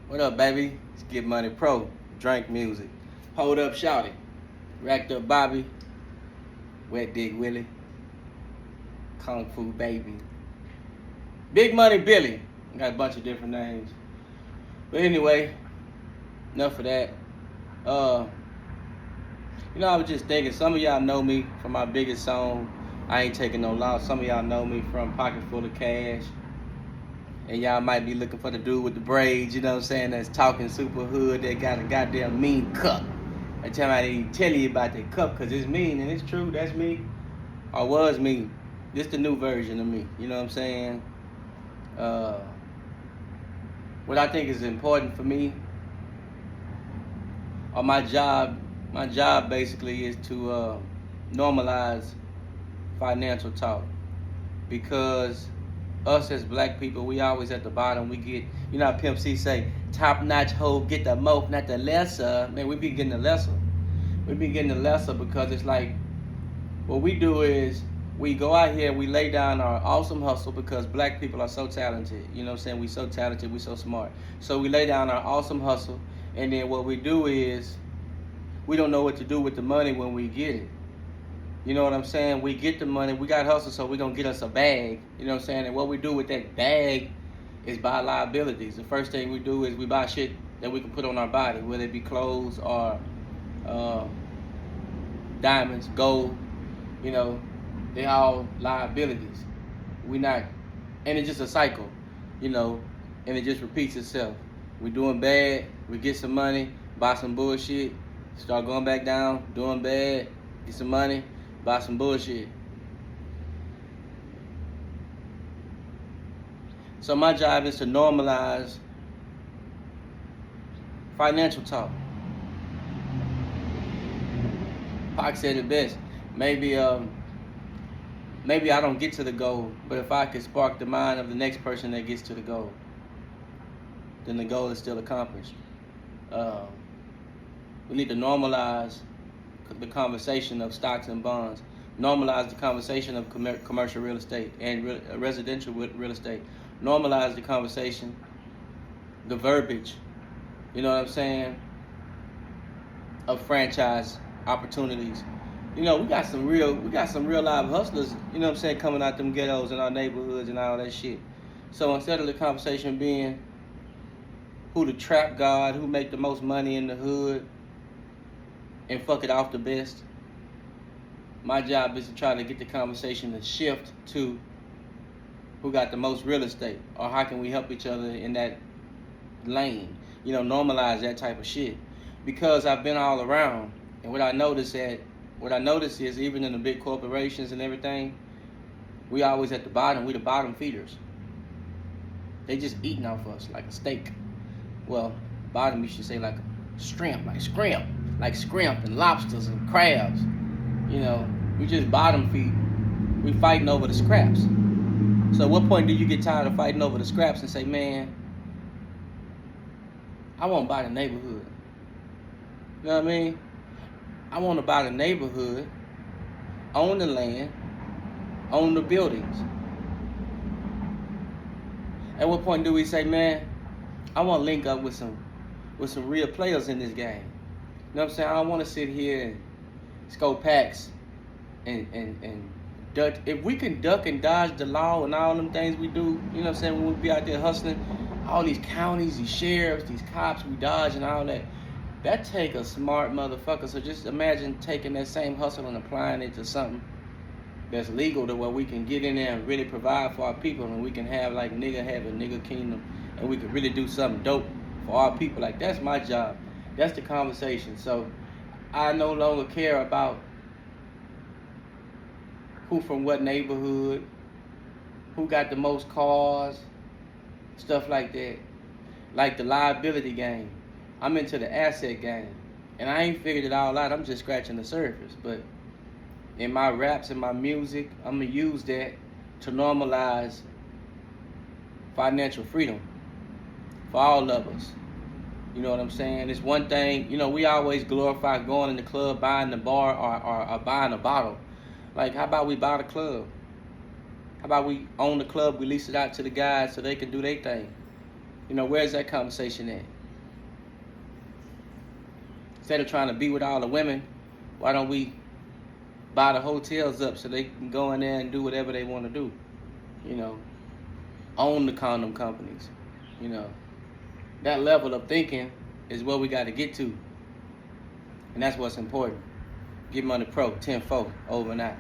What up, baby? It's Get Money Pro. Drink music. Hold up, shout it. Racked up Bobby. Wet Dick Willie. Kung Fu Baby. Big Money Billy. Got a bunch of different names. But anyway, enough of that. I was just thinking, some of y'all know me from my biggest song, I Ain't Taking No Loss. Some of y'all know me from Pocket Full of Cash. And y'all might be looking for the dude with the braids, you know what I'm saying, that's talking super hood, that got a goddamn mean cup. Every time I didn't tell you about that cup, because it's mean, and it's true, that's me. Or was me. This the new version of me, you know what I'm saying? What I think is important for me, or my job basically is to normalize financial talk. Because us as black people, we always at the bottom. We get, you know how Pimp C say, top notch hoe, get the most, not the lesser. Man, we be getting the lesser. We be getting the lesser because it's like, what we do is, we go out here, we lay down our awesome hustle because black people are so talented. You know what I'm saying? We so talented, we so smart. So we lay down our awesome hustle, and then what we do is, we don't know what to do with the money when we get it. You know what I'm saying? We get the money, we got hustle, so we're going to get us a bag. You know what I'm saying? And what we do with that bag is buy liabilities. The first thing we do is we buy shit that we can put on our body, whether it be clothes or diamonds, gold. You know, they all liabilities. We not, and it's just a cycle, you know, and it just repeats itself. We doing bad, we get some money, buy some bullshit, start going back down, doing bad, get some money, buy some bullshit. So my job is to normalize financial talk. Pac said it best. Maybe I don't get to the goal, but if I could spark the mind of the next person that gets to the goal, then the goal is still accomplished. We need to normalize the conversation of stocks and bonds, normalize the conversation of commercial real estate and residential real estate, normalize the conversation, the verbiage, you know what I'm saying, of franchise opportunities. You know, we got some real live hustlers, you know what I'm saying, coming out them ghettos in our neighborhoods and all that shit. So instead of the conversation being who the trap god, who make the most money in the hood, and fuck it off the best, my job is to try to get the conversation to shift to who got the most real estate, or how can we help each other in that lane. You know, normalize that type of shit. Because I've been all around, and what I notice is even in the big corporations and everything, we always at the bottom. We the bottom feeders. They just eating off us like a steak. Well, bottom you should say like a shrimp, like scrimp and lobsters and crabs. You know, we just bottom feed. We fighting over the scraps. So at what point do you get tired of fighting over the scraps and say, man, I want to buy the neighborhood. You know what I mean? I want to buy the neighborhood, own the land, own the buildings. At what point do we say, man, I want to link up with some real players in this game? You know what I'm saying? I don't want to sit here and scope packs and duck. If we can duck and dodge the law and all them things we do, you know what I'm saying, when we be out there hustling, all these counties, these sheriffs, these cops, we dodge and all that. That take a smart motherfucker. So just imagine taking that same hustle and applying it to something that's legal, to where we can get in there and really provide for our people, and we can have like nigga have a nigga kingdom, and we can really do something dope for our people. Like, that's my job. That's the conversation. So I no longer care about who from what neighborhood, who got the most cars, stuff like that. Like the liability game. I'm into the asset game. And I ain't figured it all out. I'm just scratching the surface. But in my raps and my music, I'm going to use that to normalize financial freedom for all of us. You know what I'm saying? It's one thing, you know, we always glorify going in the club, buying the bar, or buying a bottle. Like, how about we buy the club? How about we own the club, we lease it out to the guys so they can do their thing? You know, where's that conversation at? Instead of trying to be with all the women, why don't we buy the hotels up so they can go in there and do whatever they want to do? You know, own the condom companies. You know, that level of thinking is what we got to get to. And that's what's important. Get Money Pro, 10-4, over and out.